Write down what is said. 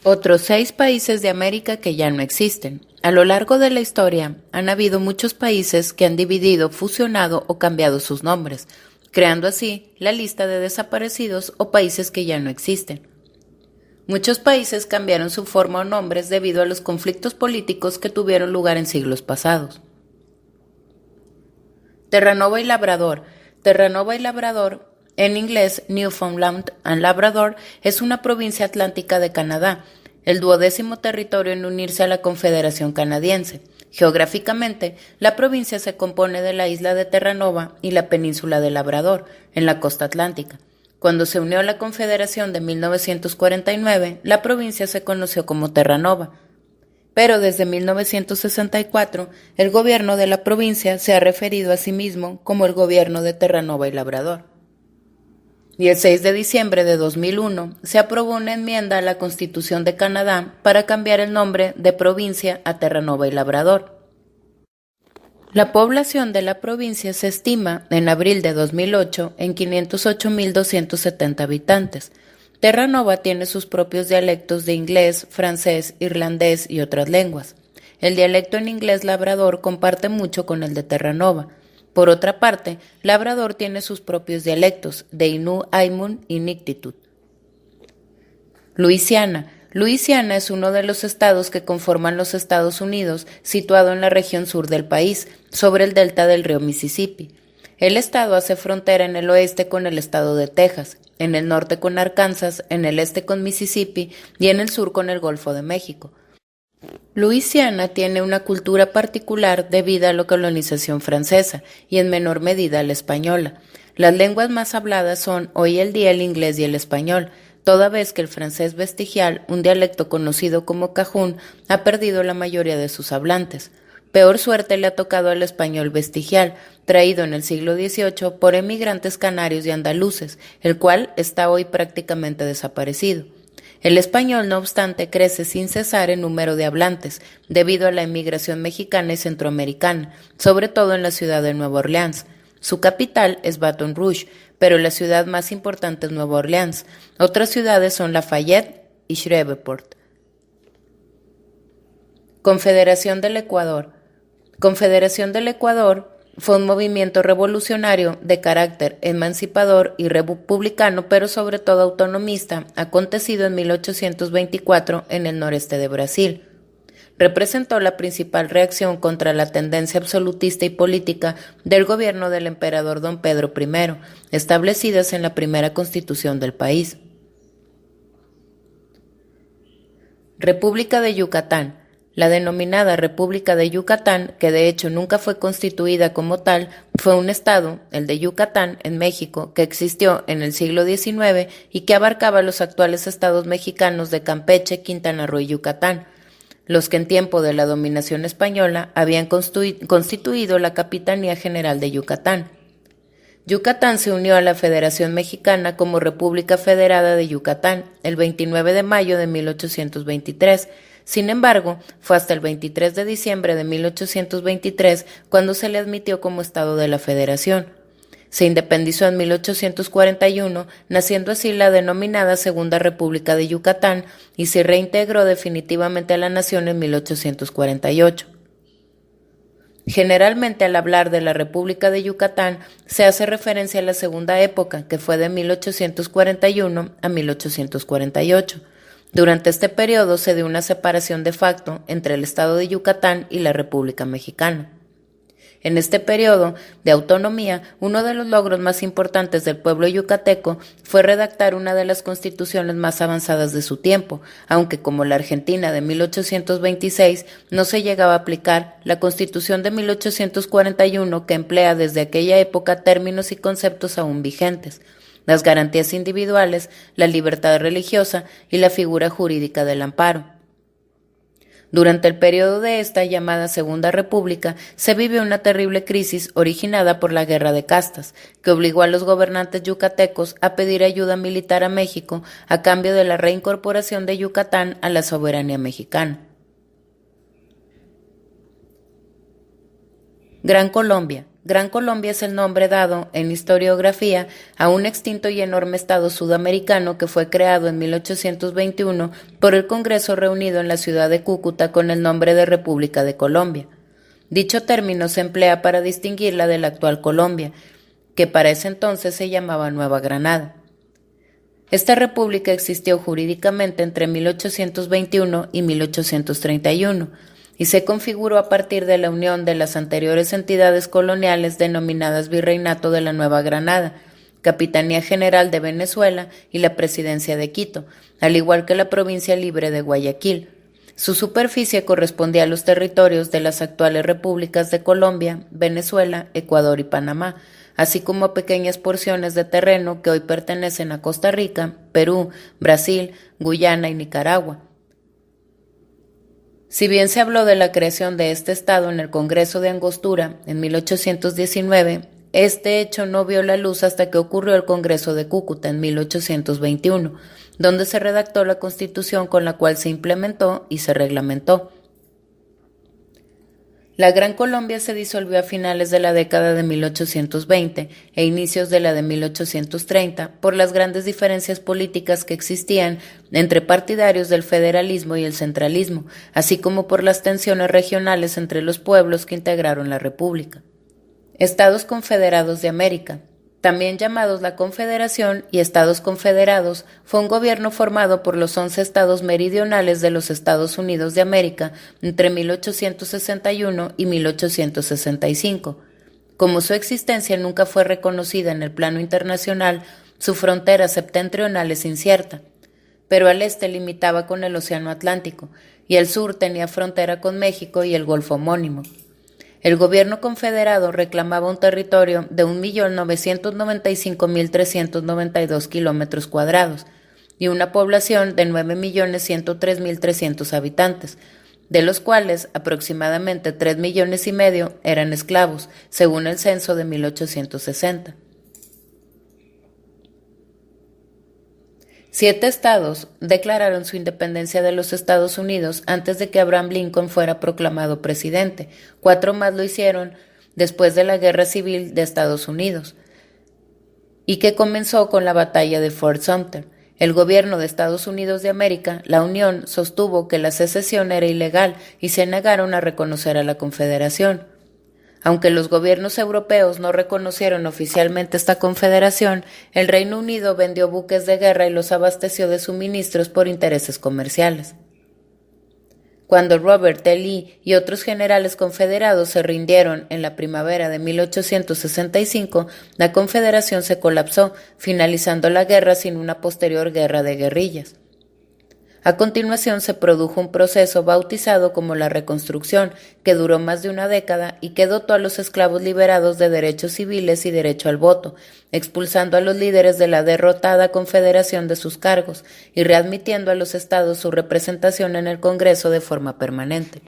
Otros 6 países de América que ya no existen. A lo largo de la historia han habido muchos países que han dividido, fusionado o cambiado sus nombres, creando así la lista de desaparecidos o países que ya no existen. Muchos países cambiaron su forma o nombres debido a los conflictos políticos que tuvieron lugar en siglos pasados. Terranova y Labrador. Terranova y Labrador, en inglés Newfoundland and Labrador, es una provincia atlántica de Canadá, el 12º territorio en unirse a la Confederación Canadiense. Geográficamente, la provincia se compone de la isla de Terranova y la península de Labrador, en la costa atlántica. Cuando se unió a la Confederación de 1949, la provincia se conoció como Terranova. Pero desde 1964, el gobierno de la provincia se ha referido a sí mismo como el gobierno de Terranova y Labrador. Y el 6 de diciembre de 2001 se aprobó una enmienda a la Constitución de Canadá para cambiar el nombre de provincia a Terranova y Labrador. La población de la provincia se estima, en abril de 2008, en 508.270 habitantes. Terranova tiene sus propios dialectos de inglés, francés, irlandés y otras lenguas. El dialecto en inglés labrador comparte mucho con el de Terranova. Por otra parte, Labrador tiene sus propios dialectos de Innu, Aimun y Inuktitut. Luisiana. Luisiana es uno de los estados que conforman los Estados Unidos, situado en la región sur del país, sobre el delta del río Mississippi. El estado hace frontera en el oeste con el estado de Texas, en el norte con Arkansas, en el este con Mississippi y en el sur con el Golfo de México. Luisiana tiene una cultura particular debido a la colonización francesa y en menor medida a la española. Las lenguas más habladas son hoy el día el inglés y el español, toda vez que el francés vestigial, un dialecto conocido como cajún, ha perdido la mayoría de sus hablantes. Peor suerte le ha tocado al español vestigial, traído en el siglo XVIII por emigrantes canarios y andaluces, el cual está hoy prácticamente desaparecido. El español, no obstante, crece sin cesar en número de hablantes, debido a la emigración mexicana y centroamericana, sobre todo en la ciudad de Nueva Orleans. Su capital es Baton Rouge, pero la ciudad más importante es Nueva Orleans. Otras ciudades son Lafayette y Shreveport. Confederación del Ecuador. Confederación del Ecuador fue un movimiento revolucionario de carácter emancipador y republicano, pero sobre todo autonomista, acontecido en 1824 en el noreste de Brasil. Representó la principal reacción contra la tendencia absolutista y política del gobierno del emperador don Pedro I, establecidas en la primera constitución del país. República de Yucatán. La denominada República de Yucatán, que de hecho nunca fue constituida como tal, fue un estado, el de Yucatán, en México, que existió en el siglo XIX y que abarcaba los actuales estados mexicanos de Campeche, Quintana Roo y Yucatán, los que en tiempo de la dominación española habían constituido la Capitanía General de Yucatán. Yucatán se unió a la Federación Mexicana como República Federada de Yucatán el 29 de mayo de 1823. Sin embargo, fue hasta el 23 de diciembre de 1823 cuando se le admitió como Estado de la Federación. Se independizó en 1841, naciendo así la denominada Segunda República de Yucatán, y se reintegró definitivamente a la nación en 1848. Generalmente, al hablar de la República de Yucatán, se hace referencia a la segunda época, que fue de 1841 a 1848. Durante este periodo se dio una separación de facto entre el Estado de Yucatán y la República Mexicana. En este periodo de autonomía, uno de los logros más importantes del pueblo yucateco fue redactar una de las constituciones más avanzadas de su tiempo, aunque como la Argentina de 1826 no se llegaba a aplicar, la Constitución de 1841 que emplea desde aquella época términos y conceptos aún vigentes, las garantías individuales, la libertad religiosa y la figura jurídica del amparo. Durante el periodo de esta llamada Segunda República se vivió una terrible crisis originada por la Guerra de Castas, que obligó a los gobernantes yucatecos a pedir ayuda militar a México a cambio de la reincorporación de Yucatán a la soberanía mexicana. Gran Colombia. Gran Colombia es el nombre dado, en historiografía, a un extinto y enorme estado sudamericano que fue creado en 1821 por el Congreso reunido en la ciudad de Cúcuta con el nombre de República de Colombia. Dicho término se emplea para distinguirla de la actual Colombia, que para ese entonces se llamaba Nueva Granada. Esta república existió jurídicamente entre 1821 y 1831 y se configuró a partir de la unión de las anteriores entidades coloniales denominadas Virreinato de la Nueva Granada, Capitanía General de Venezuela y la Presidencia de Quito, al igual que la Provincia Libre de Guayaquil. Su superficie correspondía a los territorios de las actuales repúblicas de Colombia, Venezuela, Ecuador y Panamá, así como a pequeñas porciones de terreno que hoy pertenecen a Costa Rica, Perú, Brasil, Guyana y Nicaragua. Si bien se habló de la creación de este estado en el Congreso de Angostura en 1819, este hecho no vio la luz hasta que ocurrió el Congreso de Cúcuta en 1821, donde se redactó la Constitución con la cual se implementó y se reglamentó. La Gran Colombia se disolvió a finales de la década de 1820 e inicios de la de 1830 por las grandes diferencias políticas que existían entre partidarios del federalismo y el centralismo, así como por las tensiones regionales entre los pueblos que integraron la República. Estados Confederados de América, también llamados la Confederación y Estados Confederados, fue un gobierno formado por los 11 estados meridionales de los Estados Unidos de América entre 1861 y 1865. Como su existencia nunca fue reconocida en el plano internacional, su frontera septentrional es incierta, pero al este limitaba con el Océano Atlántico y al sur tenía frontera con México y el Golfo homónimo. El gobierno confederado reclamaba un territorio de 1.995.392 kilómetros cuadrados y una población de 9.103.300 habitantes, de los cuales aproximadamente 3,5 millones eran esclavos, según el censo de 1860. 7 estados declararon su independencia de los Estados Unidos antes de que Abraham Lincoln fuera proclamado presidente. 4 más lo hicieron después de la Guerra Civil de Estados Unidos, y que comenzó con la batalla de Fort Sumter. El gobierno de Estados Unidos de América, la Unión, sostuvo que la secesión era ilegal y se negaron a reconocer a la Confederación. Aunque los gobiernos europeos no reconocieron oficialmente esta confederación, el Reino Unido vendió buques de guerra y los abasteció de suministros por intereses comerciales. Cuando Robert E. Lee y otros generales confederados se rindieron en la primavera de 1865, la confederación se colapsó, finalizando la guerra sin una posterior guerra de guerrillas. A continuación se produjo un proceso bautizado como la Reconstrucción, que duró más de una década y que dotó a los esclavos liberados de derechos civiles y derecho al voto, expulsando a los líderes de la derrotada Confederación de sus cargos y readmitiendo a los estados su representación en el Congreso de forma permanente.